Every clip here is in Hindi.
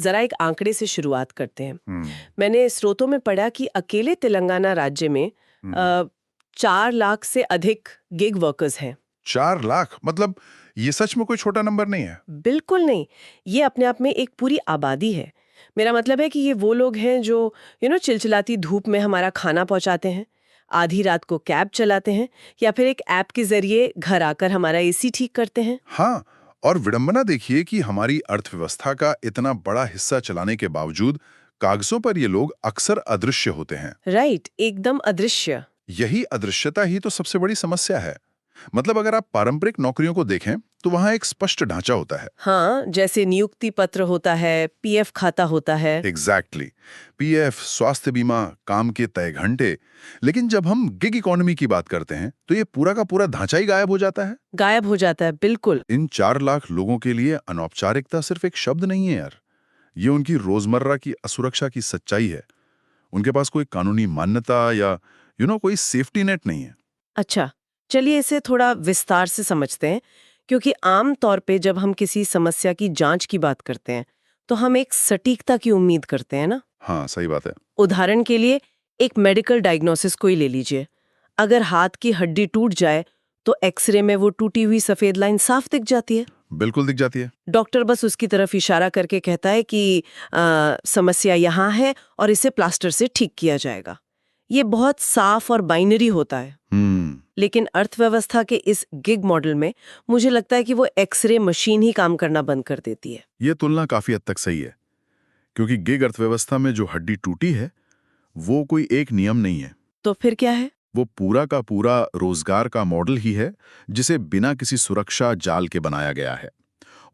जरा एक आंकड़े से शुरुआत करते हैं। हम्म। मैंने स्रोतों में पढ़ा कि अकेले तेलंगाना राज्य में हम्म। 4 लाख से अधिक गिग वर्कर्स हैं। 4 लाख मतलब ये सच में कोई छोटा नंबर नहीं है। बिल्कुल नहीं, ये अपने आप में एक पूरी आबादी है। मेरा मतलब है कि ये वो लोग हैं जो चिलचिलाती धूप में हमारा खाना पहुंचाते हैं, आधी रात को कैब चलाते हैं, या फिर एक ऐप के जरिए घर आकर हमारा एसी ठीक करते हैं। हाँ, और विडंबना देखिए कि हमारी अर्थव्यवस्था का इतना बड़ा हिस्सा चलाने के बावजूद कागजों पर ये लोग अक्सर अदृश्य होते हैं। राइट, एकदम अदृश्य। यही अदृश्यता ही तो सबसे बड़ी समस्या है। मतलब अगर आप पारंपरिक नौकरियों को देखें तो वहां एक स्पष्ट ढांचा होता है। हाँ, जैसे नियुक्ति पत्र होता है, पीएफ खाता होता है। एग्जैक्टली पीएफ, स्वास्थ्य बीमा, काम के तय घंटे। लेकिन जब हम गिग इकोनॉमी की बात करते हैं तो ये पूरा का पूरा ढांचा ही गायब हो जाता है। गायब हो जाता है, बिल्कुल। इन 4 लाख लोगों के लिए अनौपचारिकता सिर्फ एक शब्द नहीं है यार, ये उनकी रोजमर्रा की असुरक्षा की सच्चाई है। उनके पास कोई कानूनी मान्यता या कोई सेफ्टी नेट नहीं है। अच्छा, चलिए इसे थोड़ा विस्तार से समझते हैं, क्योंकि आम तौर पे जब हम किसी समस्या की जांच की बात करते हैं तो हम एक सटीकता की उम्मीद करते हैं ना। हाँ, सही बात है। उदाहरण के लिए एक मेडिकल डायग्नोसिस को ही ले लीजिए। अगर हाथ की हड्डी टूट जाए तो एक्सरे में वो टूटी हुई सफेद लाइन साफ दिख जाती है। बिल्कुल दिख जाती है। डॉक्टर बस उसकी तरफ इशारा करके कहता है कि समस्या यहाँ है और इसे प्लास्टर से ठीक किया जाएगा। ये बहुत साफ और बाइनरी होता है। लेकिन अर्थव्यवस्था के इस गिग मॉडल में मुझे लगता है कि वो एक्सरे मशीन ही काम करना बंद कर देती है। ये तुलना काफी हद तक सही है, क्योंकि गिग अर्थव्यवस्था में जो हड्डी टूटी है वो कोई एक नियम नहीं है। तो फिर क्या है? वो पूरा का पूरा रोजगार का मॉडल ही है, जिसे बिना किसी सुरक्षा जाल के बनाया गया है।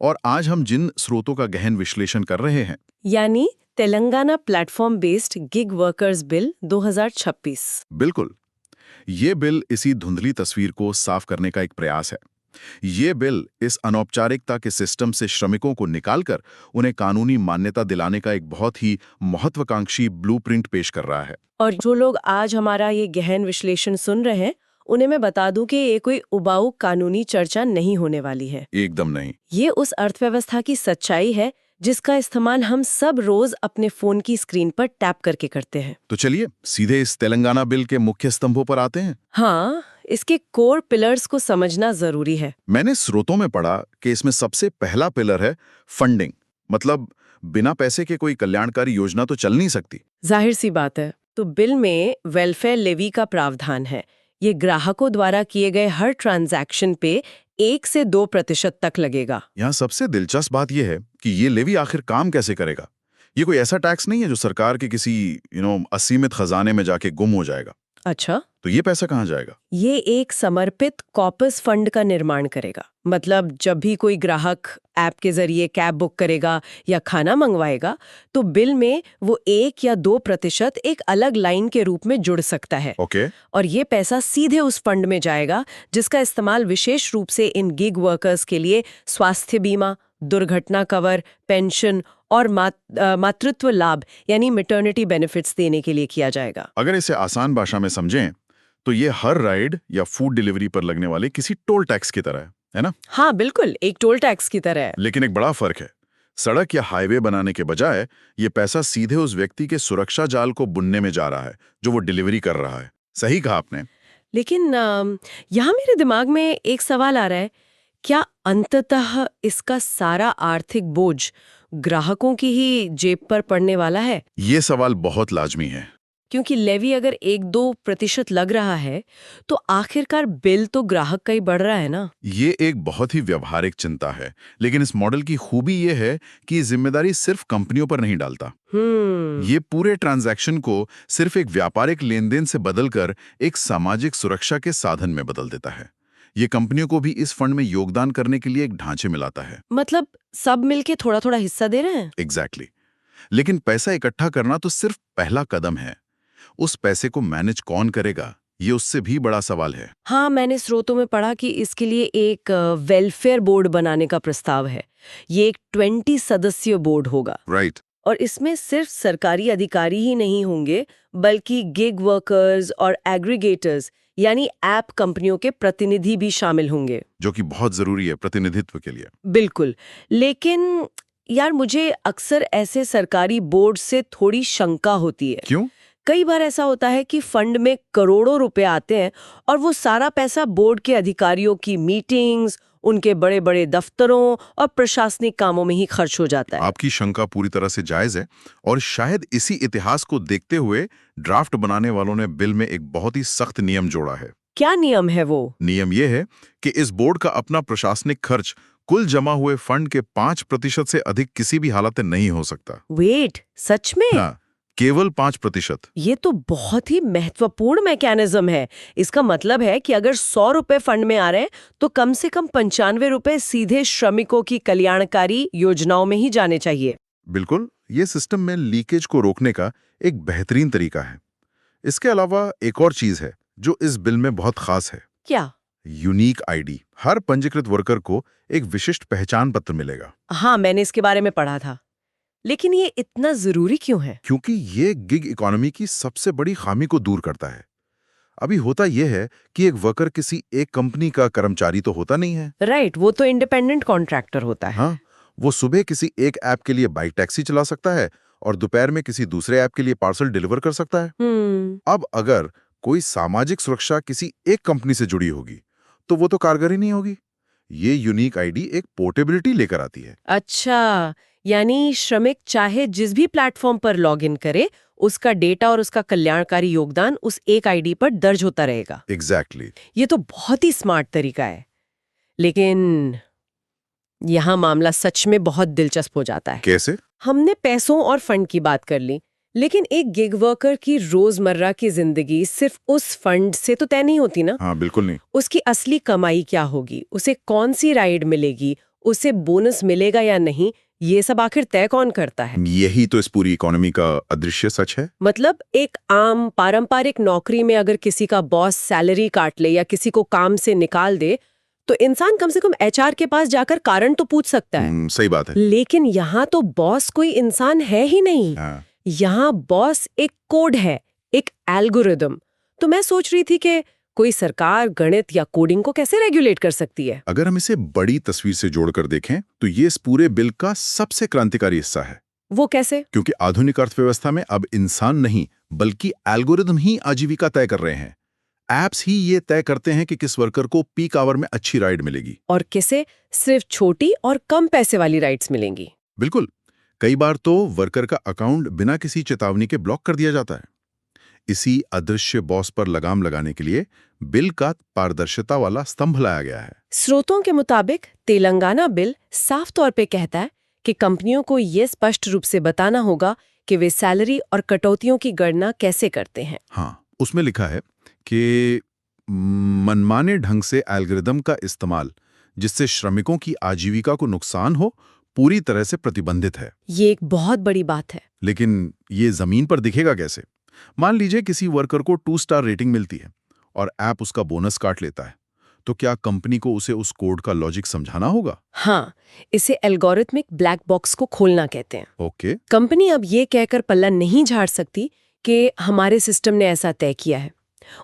और आज हम जिन स्रोतों का गहन विश्लेषण कर रहे हैं, यानी Telangana platform based gig workers bill 2026। बिल्कुल, ये बिल इसी धुंधली तस्वीर को साफ करने का एक प्रयास है। ये बिल इस अनौपचारिकता के सिस्टम से श्रमिकों को निकालकर उन्हें कानूनी मान्यता दिलाने का एक बहुत ही महत्वाकांक्षी ब्लूप्रिंट पेश कर रहा है। और जो लोग आज हमारा ये गहन विश्लेषण सुन रहे हैं, उन्हें मैं बता दूं कि ये कोई उबाऊ कानूनी चर्चा नहीं होने वाली है। एकदम नहीं। ये उस अर्थव्यवस्था की सच्चाई है जिसका इस्तेमाल हम सब रोज अपने फोन की स्क्रीन पर टैप करके करते हैं। तो चलिए सीधे इस तेलंगाना बिल के मुख्य स्तंभों पर आते हैं। हाँ, इसके कोर पिलर्स को समझना जरूरी है। मैंने स्रोतों में पढ़ा कि इसमें सबसे पहला पिलर है फंडिंग। मतलब बिना पैसे के कोई कल्याणकारी योजना तो चल नहीं सकती। जाहिर सी बात है। तो बिल में वेलफेयर लेवी का प्रावधान है। ये ग्राहकों द्वारा किए गए हर ट्रांजैक्शन पे 1 से 2% तक लगेगा। यहाँ सबसे दिलचस्प बात यह है कि ये लेवी आखिर काम कैसे करेगा। ये कोई ऐसा टैक्स नहीं है जो सरकार के किसी असीमित खजाने में जाके गुम हो जाएगा। अच्छा, तो ये पैसा कहाँ जाएगा? ये एक समर्पित कॉपस फंड का निर्माण करेगा। मतलब जब भी कोई ग्राहक ऐप के जरिए कैब बुक करेगा या खाना मंगवाएगा, तो बिल में वो 1 या 2% एक अलग लाइन के रूप में जुड़ सकता है। ओके। और ये पैसा सीधे उस फंड में जाएगा, जिसका इस्तेमाल विशेष रूप से इन गिग वर्कर्स के लिए स्वास्थ्य बीमा, दुर्घटना कवर, पेंशन और मातृत्व लाभ यानी मैटरनिटी बेनिफिट्स देने के लिए किया जाएगा। अगर इसे आसान भाषा में समझें तो ये हर राइड या फूड डिलीवरी पर लगने वाले किसी टोल टैक्स की तरह है ना? हाँ बिल्कुल, एक टोल टैक्स की तरह है। लेकिन एक बड़ा फर्क है। सड़क या हाईवे बनाने के बजाय ये पैसा सीधे उस व्यक्ति के सुरक्षा जाल को बुनने में जा रहा है जो वो डिलीवरी कर रहा है। सही कहा आपने। लेकिन यहाँ मेरे दिमाग में एक सवाल आ रहा है, क्या अंततः इसका सारा आर्थिक बोझ ग्राहकों की ही जेब पर पड़ने वाला है? ये सवाल बहुत लाजमी है। क्योंकि लेवी अगर 1-2% लग रहा है तो आखिरकार बिल तो ग्राहक का ही बढ़ रहा है ना। ये एक बहुत ही व्यवहारिक चिंता है, लेकिन इस मॉडल की खूबी ये है कि जिम्मेदारी सिर्फ कंपनियों पर नहीं डालता। ये पूरे ट्रांजैक्शन को सिर्फ एक व्यापारिक लेनदेन से बदलकर एक सामाजिक सुरक्षा के साधन में बदल देता है। ये कंपनियों को भी इस फंड में योगदान करने के लिए एक ढांचे में लाता है। मतलब सब मिलके थोड़ा थोड़ा हिस्सा दे रहे हैं। एग्जैक्टली। लेकिन पैसा इकट्ठा करना तो सिर्फ पहला कदम है। उस पैसे को मैनेज कौन करेगा, ये उससे भी बड़ा सवाल है। हाँ, मैंने स्रोतों में पढ़ा कि इसके लिए एक वेलफेयर बोर्ड बनाने का प्रस्ताव है। ये एक 20 सदस्यीय बोर्ड होगा। राइट। और इसमें सिर्फ सरकारी अधिकारी ही नहीं होंगे, बल्कि गिग वर्कर्स और एग्रीगेटर्स यानी ऐप कंपनियों के प्रतिनिधि भी शामिल होंगे, जो कि बहुत जरूरी है प्रतिनिधित्व के लिए। बिल्कुल। लेकिन यार मुझे अक्सर ऐसे सरकारी बोर्ड से थोड़ी शंका होती है। क्यों? कई बार ऐसा होता है कि फंड में करोड़ों रुपए आते हैं और वो सारा पैसा बोर्ड के अधिकारियों की मीटिंग्स, उनके बड़े बड़े दफ्तरों और प्रशासनिक कामों में ही खर्च हो जाता है। आपकी शंका पूरी तरह से जायज है और शायद इसी इतिहास को देखते हुए ड्राफ्ट बनाने वालों ने बिल में एक बहुत ही सख्त नियम जोड़ा है। क्या नियम है वो? नियम ये है कि इस बोर्ड का अपना प्रशासनिक खर्च कुल जमा हुए फंड के 5% से अधिक किसी भी हालत में नहीं हो सकता। वेट, सच में? हाँ, केवल 5%। ये तो बहुत ही महत्वपूर्ण मैकेनिज्म है। इसका मतलब है कि अगर 100 रुपए फंड में आ रहे हैं तो कम से कम 95 रुपए सीधे श्रमिकों की कल्याणकारी योजनाओं में ही जाने चाहिए। बिल्कुल, ये सिस्टम में लीकेज को रोकने का एक बेहतरीन तरीका है। इसके अलावा एक और चीज है जो इस बिल में बहुत खास है। क्या? Unique ID. हर पंजीकृत वर्कर को एक विशिष्ट पहचान पत्र मिलेगा। हाँ, मैंने इसके बारे में पढ़ा था। लेकिन ये इतना जरूरी क्यों है? क्योंकि ये गिग इकोनॉमी की सबसे बड़ी खामी को दूर करता है। अभी होता यह है कि एक वर्कर किसी एक कंपनी का कर्मचारी तो होता नहीं है। राइट, वो तो इंडिपेंडेंट कॉन्ट्रैक्टर होता है। हाँ, वो सुबह किसी एक ऐप के लिए बाइक टैक्सी चला सकता है और दोपहर में किसी दूसरे ऐप के लिए पार्सल डिलीवर कर सकता है। अब अगर कोई सामाजिक सुरक्षा किसी एक कंपनी से जुड़ी होगी तो वो तो कारगर ही नहीं होगी। ये यूनिक आईडी एक पोर्टेबिलिटी लेकर आती है। अच्छा, यानी श्रमिक चाहे जिस भी प्लेटफॉर्म पर लॉगिन करे, उसका डेटा और उसका कल्याणकारी योगदान उस एक आईडी पर दर्ज होता रहेगा। एग्जैक्टली। ये तो बहुत ही स्मार्ट तरीका है। लेकिन यहाँ मामला सच में बहुत दिलचस्प हो जाता है। कैसे? हमने पैसों और फंड की बात कर ली, लेकिन एक गिग वर्कर की रोजमर्रा की जिंदगी सिर्फ उस फंड से तो तय नहीं होती ना। हाँ, बिल्कुल नहीं। उसकी असली कमाई क्या होगी, उसे कौन सी राइड मिलेगी, उसे बोनस मिलेगा या नहीं, ये सब आखिर तय कौन करता है? यही तो इस पूरी इकोनॉमी का अदृश्य सच है। मतलब एक आम पारंपरिक नौकरी में अगर किसी का बॉस सैलरी काट ले या किसी को काम से निकाल दे तो इंसान कम से कम एचआर के पास जाकर कारण तो पूछ सकता है। सही बात है। लेकिन यहाँ तो बॉस कोई इंसान है ही नहीं। हाँ। यहाँ बॉस एक कोड है, एक एल्गोरिदम। तो मैं सोच रही थी कि कोई सरकार गणित या कोडिंग को कैसे रेगुलेट कर सकती है? अगर हम इसे बड़ी तस्वीर से जोड़कर देखें तो ये इस पूरे बिल का सबसे क्रांतिकारी हिस्सा है। वो कैसे? क्योंकि आधुनिक अर्थव्यवस्था में अब इंसान नहीं बल्कि एल्गोरिदम ही आजीविका तय कर रहे हैं। एप्स ही ये तय करते हैं कि किस वर्कर को पीक आवर में अच्छी राइड मिलेगी और किसे सिर्फ छोटी और कम पैसे वाली राइड्स मिलेंगी। बिल्कुल। कई बार तो वर्कर का अकाउंट बिना किसी चेतावनी के ब्लॉक कर दिया जाता है। इसी अदृश्य बॉस पर लगाम लगाने के लिए बिल का पारदर्शिता वाला स्तंभ लाया गया है। स्रोतों के मुताबिक तेलंगाना बिल साफ तौर पे कहता है कि कंपनियों को ये स्पष्ट रूप से बताना होगा कि वे सैलरी और कटौतियों की गणना कैसे करते हैं। हाँ, उसमें लिखा है कि मनमाने ढंग से एल्गोरिदम का इस्तेमाल जिससे श्रमिकों की आजीविका को नुकसान हो पूरी तरह से प्रतिबंधित है। ये एक बहुत बड़ी बात है। लेकिन ये जमीन पर दिखेगा कैसे? मान लीजिए किसी वर्कर को 2 स्टार रेटिंग मिलती है और ऐप उसका बोनस काट लेता है, तो क्या कंपनी को उसे उस कोड का लॉजिक समझाना होगा? हाँ, इसे एल्गोरिथमिक ब्लैक बॉक्स को खोलना कहते हैं। ओके। कंपनी अब ये कहकर पल्ला नहीं झाड़ सकती कि हमारे सिस्टम ने ऐसा तय किया है।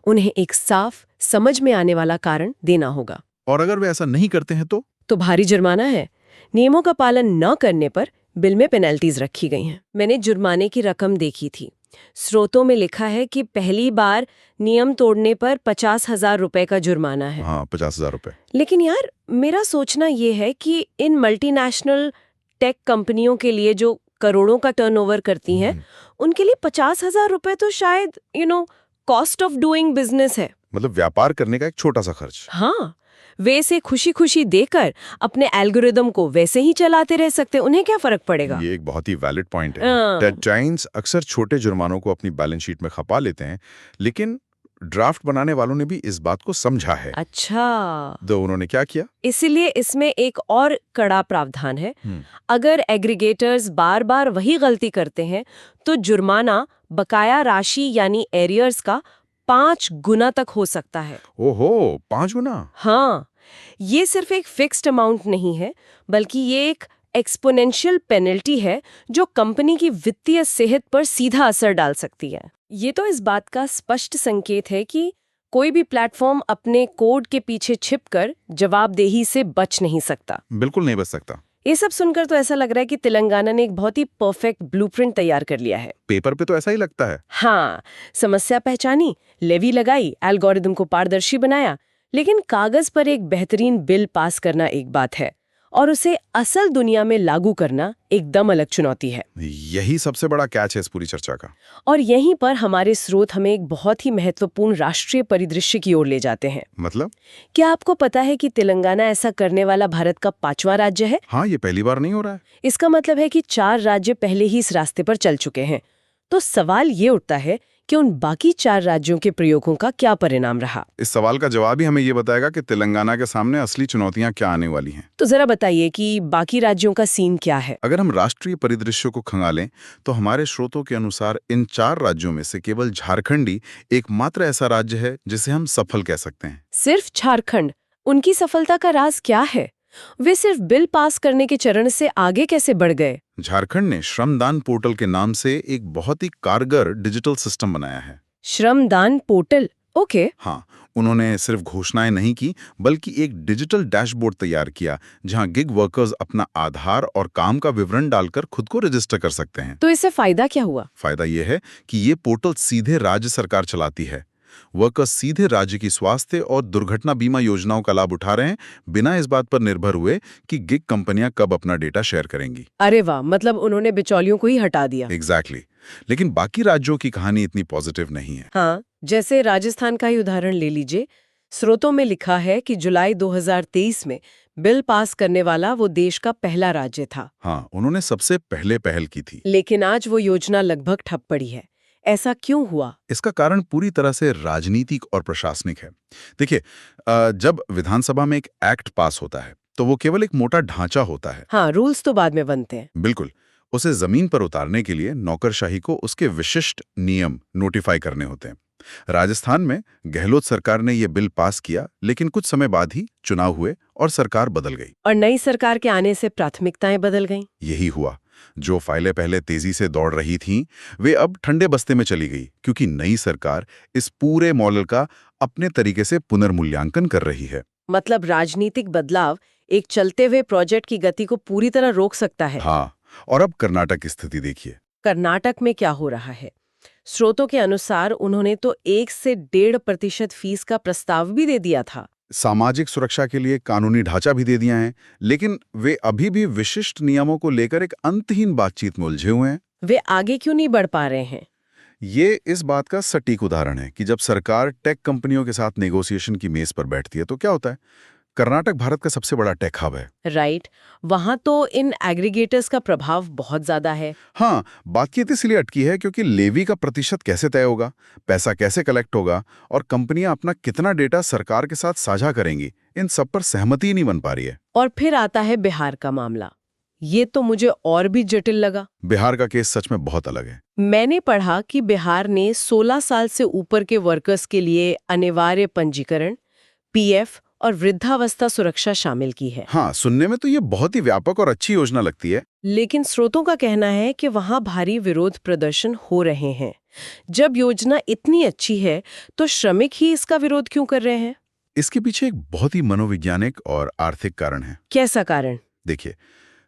उन्हें एक साफ समझ में आने वाला कारण देना होगा। और अगर वे ऐसा नहीं करते हैं तो भारी जुर्माना है। नियमों का पालन न करने पर बिल में पेनल्टीज रखी गई हैं। मैंने जुर्माने की रकम देखी थी। स्रोतों में लिखा है कि पहली बार नियम तोड़ने पर 50,000 रुपए का जुर्माना है। हाँ, 50,000 रुपए। लेकिन यार, मेरा सोचना ये है कि इन मल्टीनेशनल टेक कंपनियों के लिए जो करोड़ों का टर्नओवर करती हैं, उनके लिए 50,000 रुपए तो शायद कॉस्ट ऑफ डूइंग बिजनेस है। मतलब व्यापार करने का एक छोटा सा खर्च। हाँ, वे इसे खुशी खुशी देकर अपने एल्गोरिदम को वैसे ही चलाते रह सकते, उन्हें क्या फर्क पड़ेगा? ये एक बहुत ही वैलिड पॉइंट है। टेक जायंट्स अक्सर छोटे जुर्मानों को अपनी बैलेंस शीट में खपा लेते हैं, लेकिन ड्राफ्ट बनाने वालों ने भी इस बात को समझा है। अच्छा, तो उन्होंने क्या किया? इसीलिए इसमें एक और कड़ा प्रावधान है। अगर एग्रीगेटर्स बार बार वही गलती करते हैं तो जुर्माना बकाया राशि यानी एरियर्स का 5 गुना तक हो सकता है। ओहो, 5 गुना? हाँ, ये सिर्फ एक फिक्स्ड अमाउंट नहीं है, बल्कि ये एक एक्सपोनेंशियल पेनल्टी है जो कंपनी की वित्तीय सेहत पर सीधा असर डाल सकती है। ये तो इस बात का स्पष्ट संकेत है कि कोई भी प्लेटफॉर्म अपने कोड के पीछे छिपकर जवाबदेही से बच नहीं सकता। बिल्कुल नहीं बच सकता। ये सब सुनकर तो ऐसा लग रहा है कि तेलंगाना ने एक बहुत ही परफेक्ट ब्लूप्रिंट तैयार कर लिया है। पेपर पे तो ऐसा ही लगता है। हाँ, समस्या पहचानी, लेवी लगाई, एल्गोरिदम को पारदर्शी बनाया, लेकिन कागज पर एक बेहतरीन बिल पास करना एक बात है और उसे असल दुनिया में लागू करना एकदम अलग चुनौती है। यही सबसे बड़ा कैच है इस पूरी चर्चा का। और यहीं पर हमारे स्रोत हमें एक बहुत ही महत्वपूर्ण राष्ट्रीय परिदृश्य की ओर ले जाते हैं। मतलब? क्या आपको पता है कि तेलंगाना ऐसा करने वाला भारत का 5वां राज्य है? हाँ, ये पहली बार नहीं हो रहा है। इसका मतलब है कि 4 राज्य पहले ही इस रास्ते पर चल चुके हैं। तो सवाल ये उठता है कि उन बाकी 4 राज्यों के प्रयोगों का क्या परिणाम रहा? इस सवाल का जवाब ही हमें ये बताएगा कि तेलंगाना के सामने असली चुनौतियां क्या आने वाली हैं। तो जरा बताइए कि बाकी राज्यों का सीन क्या है? अगर हम राष्ट्रीय परिदृश्य को खंगालें तो हमारे स्रोतों के अनुसार इन 4 राज्यों में से केवल झारखंड ही एकमात्र ऐसा राज्य है जिसे हम सफल कह सकते हैं। सिर्फ झारखंड? उनकी सफलता का राज क्या है? वे सिर्फ बिल पास करने के चरण से आगे कैसे बढ़ गए? झारखंड ने श्रमदान पोर्टल के नाम से एक बहुत ही कारगर डिजिटल सिस्टम बनाया है। श्रमदान पोर्टल? ओके। हाँ, उन्होंने सिर्फ घोषणाएं नहीं की बल्कि एक डिजिटल डैशबोर्ड तैयार किया जहां गिग वर्कर्स अपना आधार और काम का विवरण डालकर खुद को रजिस्टर कर सकते हैं। तो इससे फायदा क्या हुआ? फायदा यह है कि ये पोर्टल सीधे राज्य सरकार चलाती है। वर्कर्स सीधे राज्य की स्वास्थ्य और दुर्घटना बीमा योजनाओं का लाभ उठा रहे हैं, बिना इस बात पर निर्भर हुए कि गिग कंपनियां कब अपना डेटा शेयर करेंगी। अरे वाह, मतलब उन्होंने बिचौलियों को ही हटा दिया। एग्जैक्टली। लेकिन बाकी राज्यों की कहानी इतनी पॉजिटिव नहीं है। हाँ, जैसे राजस्थान का ही उदाहरण ले लीजिए। स्रोतों में लिखा है कि जुलाई 2023 में बिल पास करने वाला वो देश का पहला राज्य था। हाँ, उन्होंने सबसे पहले पहल की थी। लेकिन आज वो योजना लगभग ठप पड़ी है। ऐसा क्यों हुआ? इसका कारण पूरी तरह से राजनीतिक और प्रशासनिक है। देखिए, जब विधानसभा में एक एक्ट पास होता है तो वो केवल एक मोटा ढांचा होता है। हाँ, रूल्स तो बाद में बनते हैं। बिल्कुल। उसे जमीन पर उतारने के लिए नौकरशाही को उसके विशिष्ट नियम नोटिफाई करने होते हैं। राजस्थान में गहलोत सरकार ने यह बिल पास किया, लेकिन कुछ समय बाद ही चुनाव हुए और सरकार बदल गई। और नई सरकार के आने से प्राथमिकताएं बदल गईं। यही हुआ। जो फाइलें पहले तेजी से दौड़ रही थीं, वे अब ठंडे बस्ते में चली गई, क्योंकि नई सरकार इस पूरे मॉडल का अपने तरीके से पुनर्मूल्यांकन कर रही है। मतलब राजनीतिक बदलाव एक चलते हुए प्रोजेक्ट की गति को पूरी तरह रोक सकता है। हाँ, और अब कर्नाटक की स्थिति देखिए। कर्नाटक में क्या हो रहा है? स्रोतों के अनुसार उन्होंने तो 1 से 1.5% फीस का प्रस्ताव भी दे दिया था। सामाजिक सुरक्षा के लिए कानूनी ढांचा भी दे दिया है, लेकिन वे अभी भी विशिष्ट नियमों को लेकर एक अंतहीन बातचीत में उलझे हुए हैं। वे आगे क्यों नहीं बढ़ पा रहे हैं? ये इस बात का सटीक उदाहरण है कि जब सरकार टेक कंपनियों के साथ नेगोशिएशन की मेज पर बैठती है तो क्या होता है। कर्नाटक भारत का सबसे बड़ा टेक हब है। राइट, वहां तो इन एग्रीगेटर्स का प्रभाव बहुत ज्यादा है। हाँ, बातचीत इसलिए अटकी है क्योंकि लेवी का प्रतिशत कैसे तय होगा, पैसा कैसे कलेक्ट होगा और कंपनियां अपना कितना डेटा सरकार के साथ साझा करेंगी, इन सब पर सहमति ही नहीं बन पा रही है। और फिर आता है बिहार का मामला। ये तो मुझे और भी जटिल लगा। बिहार का केस सच में बहुत अलग है। मैंने पढ़ा कि बिहार ने 16 साल से ऊपर के वर्कर्स के लिए अनिवार्य पंजीकरण, पीएफ और वृद्धावस्था सुरक्षा शामिल की है। हाँ, सुनने में तो ये बहुत ही व्यापक और अच्छी योजना लगती है। लेकिन स्रोतों का कहना है कि वहां भारी विरोध प्रदर्शन हो रहे हैं। जब योजना इतनी अच्छी है तो श्रमिक ही इसका विरोध क्यों कर रहे हैं? इसके पीछे एक बहुत ही मनोवैज्ञानिक और आर्थिक कारण है। कैसा कारण? देखिए,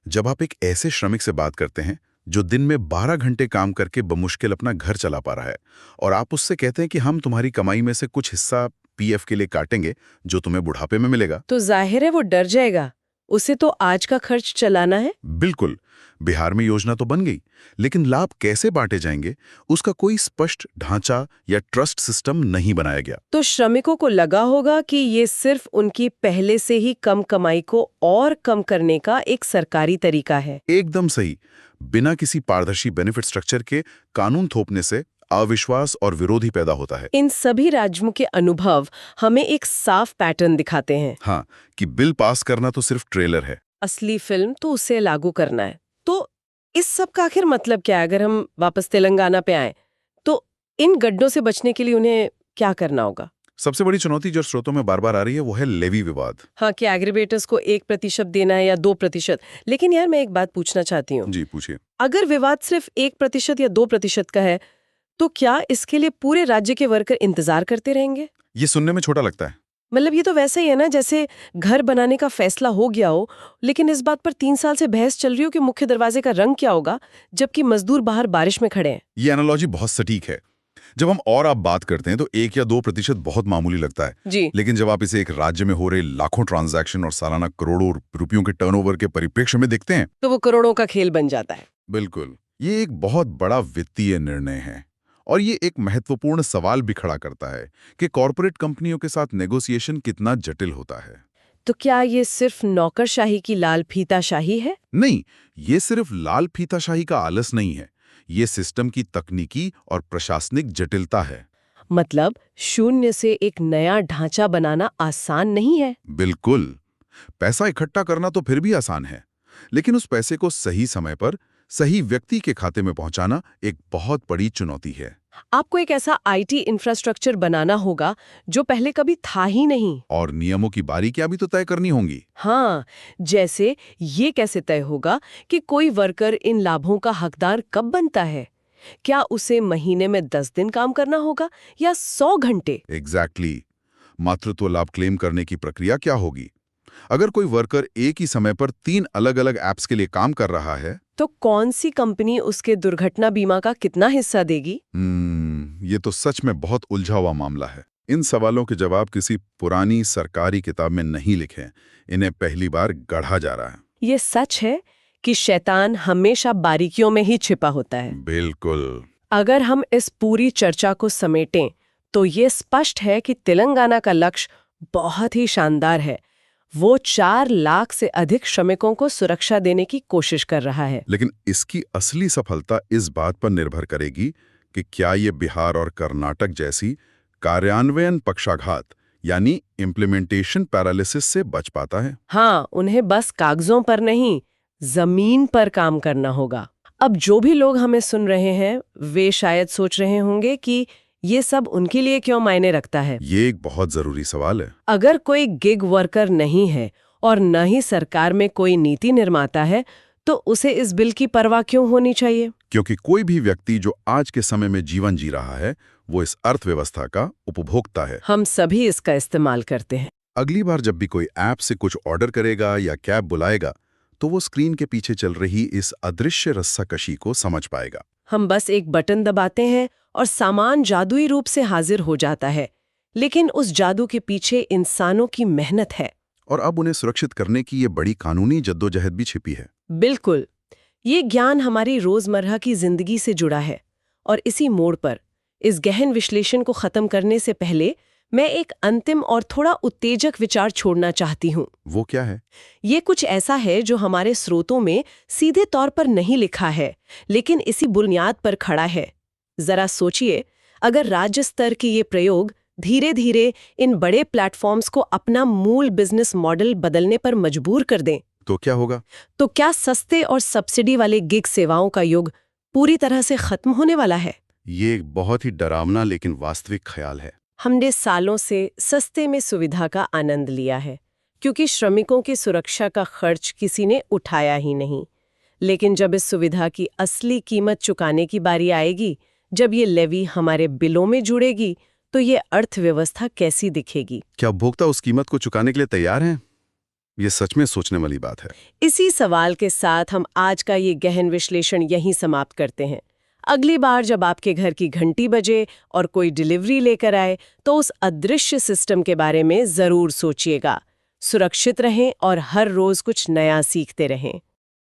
जब आप एक ऐसे श्रमिक से बात करते हैं जो दिन में 12 घंटे काम करके बमुश्किल अपना घर चला पा रहा है और आप उससे कहते हैं कि हम तुम्हारी कमाई में से कुछ हिस्सा पीएफ के लिए काटेंगे जो तुम्हें बुढ़ापे में मिलेगा, तो जाहिर है वो डर जाएगा। उसे तो आज का खर्च चलाना है। बिल्कुल। बिहार में योजना तो बन गई, लेकिन लाभ कैसे बांटे जाएंगे उसका कोई स्पष्ट ढांचा या ट्रस्ट सिस्टम नहीं बनाया गया। तो श्रमिकों को लगा होगा कि ये सिर्फ उनकी पहले से ही कम कमाई को और कम करने का एक सरकारी तरीका है। एकदम सही। बिना किसी पारदर्शी बेनिफिट स्ट्रक्चर के कानून थोपने से अविश्वास और विरोध ही पैदा होता है। इन सभी राज्यों के अनुभव हमें एक साफ पैटर्न दिखाते हैं। हाँ, कि बिल पास करना तो सिर्फ ट्रेलर है, असली फिल्म तो उसे लागू करना है। तो इस सब का आखिर मतलब क्या है? अगर हम वापस तेलंगाना पे आए तो इन गड्ढों से बचने के लिए उन्हें क्या करना होगा? सबसे बड़ी चुनौती जो स्रोतों में बार बार आ रही है वो है लेवी विवाद। हाँ, कि एग्रीगेटर्स को 1% देना है या 2%। लेकिन यार मैं एक बात पूछना चाहती हूँ। जी, पूछिए। अगर विवाद सिर्फ 1% या 2% का है तो क्या इसके लिए पूरे राज्य के वर्कर इंतजार करते रहेंगे? ये सुनने में छोटा लगता है, मतलब ये तो वैसा ही है ना, जैसे घर बनाने का फैसला हो गया हो, लेकिन इस बात पर 3 साल से बहस चल रही हो कि मुख्य दरवाजे का रंग क्या होगा, जबकि मजदूर बाहर बारिश में खड़े हैं। ये एनालॉजी बहुत सटीक है। जब हम और आप बात करते हैं तो 1 या 2% बहुत मामूली लगता है जी। लेकिन जब आप इसे एक राज्य में हो रहे लाखों ट्रांजैक्शन और सालाना करोड़ों रुपयों के टर्नओवर के परिप्रेक्ष्य में देखते हैं तो वो करोड़ों का खेल बन जाता है। बिल्कुल, ये एक बहुत बड़ा वित्तीय निर्णय है और ये एक महत्वपूर्ण सवाल भी खड़ा करता है कि कॉरपोरेट कंपनियों के साथ नेगोशिएशन कितना जटिल होता है। तो क्या ये सिर्फ नौकरशाही की लाल फीताशाही है? नहीं, ये सिर्फ लाल फीताशाही का आलस नहीं है, ये सिस्टम की तकनीकी और प्रशासनिक जटिलता है। मतलब शून्य से एक नया ढांचा बनाना आसान नहीं है। बिल्कुल, पैसा इकट्ठा करना तो फिर भी आसान है, लेकिन उस पैसे को सही समय पर सही व्यक्ति के खाते में पहुंचाना एक बहुत बड़ी चुनौती है। आपको एक ऐसा आईटी इंफ्रास्ट्रक्चर बनाना होगा जो पहले कभी था ही नहीं। और नियमों की बारीकियां भी तो तय करनी होंगी। हाँ, जैसे ये कैसे तय होगा कि कोई वर्कर इन लाभों का हकदार कब बनता है? क्या उसे महीने में 10 दिन काम करना होगा या 100 घंटे? एग्जैक्टली। मातृत्व लाभ क्लेम करने की प्रक्रिया क्या होगी? अगर कोई वर्कर एक ही समय पर 3 अलग-अलग ऐप्स के लिए काम कर रहा है, तो कौन सी कंपनी उसके दुर्घटना बीमा का कितना हिस्सा देगी? ये तो सच में बहुत उलझा हुआ मामला है। इन सवालों के जवाब किसी पुरानी सरकारी किताब में नहीं लिखे, इन्हें पहली बार गढ़ा जा रहा है। ये सच है कि शैतान हमेशा बारीकियों में ही छिपा होता है। बिल्कुल। अगर हम इस पूरी चर्चा को समेटें, तो ये स्पष्ट है कि तेलंगाना का लक्ष्य बहुत ही शानदार है। वो 4 लाख से अधिक श्रमिकों को सुरक्षा देने की कोशिश कर रहा है। लेकिन इसकी असली सफलता इस बात पर निर्भर करेगी कि क्या ये बिहार और कर्नाटक जैसी कार्यान्वयन पक्षाघात यानी इम्प्लीमेंटेशन पैरालिसिस से बच पाता है। हाँ, उन्हें बस कागजों पर नहीं, जमीन पर काम करना होगा। अब जो भी लोग हमें सुन रहे हैं, वे शायद सोच रहे होंगे कि ये सब उनके लिए क्यों मायने रखता है। ये एक बहुत जरूरी सवाल है। अगर कोई गिग वर्कर नहीं है और न ही सरकार में कोई नीति निर्माता है, तो उसे इस बिल की परवाह क्यों होनी चाहिए? क्योंकि कोई भी व्यक्ति जो आज के समय में जीवन जी रहा है, वो इस अर्थव्यवस्था का उपभोक्ता है। हम सभी इसका इस्तेमाल करते हैं। अगली बार जब भी कोई ऐप से कुछ ऑर्डर करेगा या कैब बुलाएगा, तो वो स्क्रीन के पीछे चल रही इस अदृश्य रस्साकशी को समझ पाएगा। हम बस एक बटन दबाते हैं और सामान जादुई रूप से हाजिर हो जाता है, लेकिन उस जादू के पीछे इंसानों की मेहनत है। और अब उन्हें सुरक्षित करने की ये बड़ी कानूनी जद्दोजहद भी छिपी है। बिल्कुल, ये ज्ञान हमारी रोजमर्रा की जिंदगी से जुड़ा है। और इसी मोड़ पर इस गहन विश्लेषण को खत्म करने से पहले मैं एक अंतिम और थोड़ा उत्तेजक विचार छोड़ना चाहती हूँ। वो क्या है? ये कुछ ऐसा है जो हमारे स्रोतों में सीधे तौर पर नहीं लिखा है, लेकिन इसी बुनियाद पर खड़ा है। जरा सोचिए, अगर राज्य स्तर के ये प्रयोग धीरे धीरे इन बड़े प्लेटफॉर्म्स को अपना मूल बिजनेस मॉडल बदलने पर मजबूर कर दें, तो क्या होगा? तो क्या सस्ते और सब्सिडी वाले गिग सेवाओं का युग पूरी तरह से खत्म होने वाला है? ये एक बहुत ही डरावना लेकिन वास्तविक ख्याल है। हमने सालों से सस्ते में सुविधा का आनंद लिया है, क्योंकि श्रमिकों की सुरक्षा का खर्च किसी ने उठाया ही नहीं। लेकिन जब इस सुविधा की असली कीमत चुकाने की बारी आएगी, जब ये लेवी हमारे बिलों में जुड़ेगी, तो ये अर्थव्यवस्था कैसी दिखेगी? क्या उपभोक्ता उस कीमत को चुकाने के लिए तैयार हैं? ये सच में सोचने वाली बात है। इसी सवाल के साथ हम आज का ये गहन विश्लेषण यहीं समाप्त करते हैं। अगली बार जब आपके घर की घंटी बजे और कोई डिलीवरी लेकर आए, तो उस अदृश्य सिस्टम के बारे में जरूर सोचिएगा। सुरक्षित रहें और हर रोज कुछ नया सीखते रहें।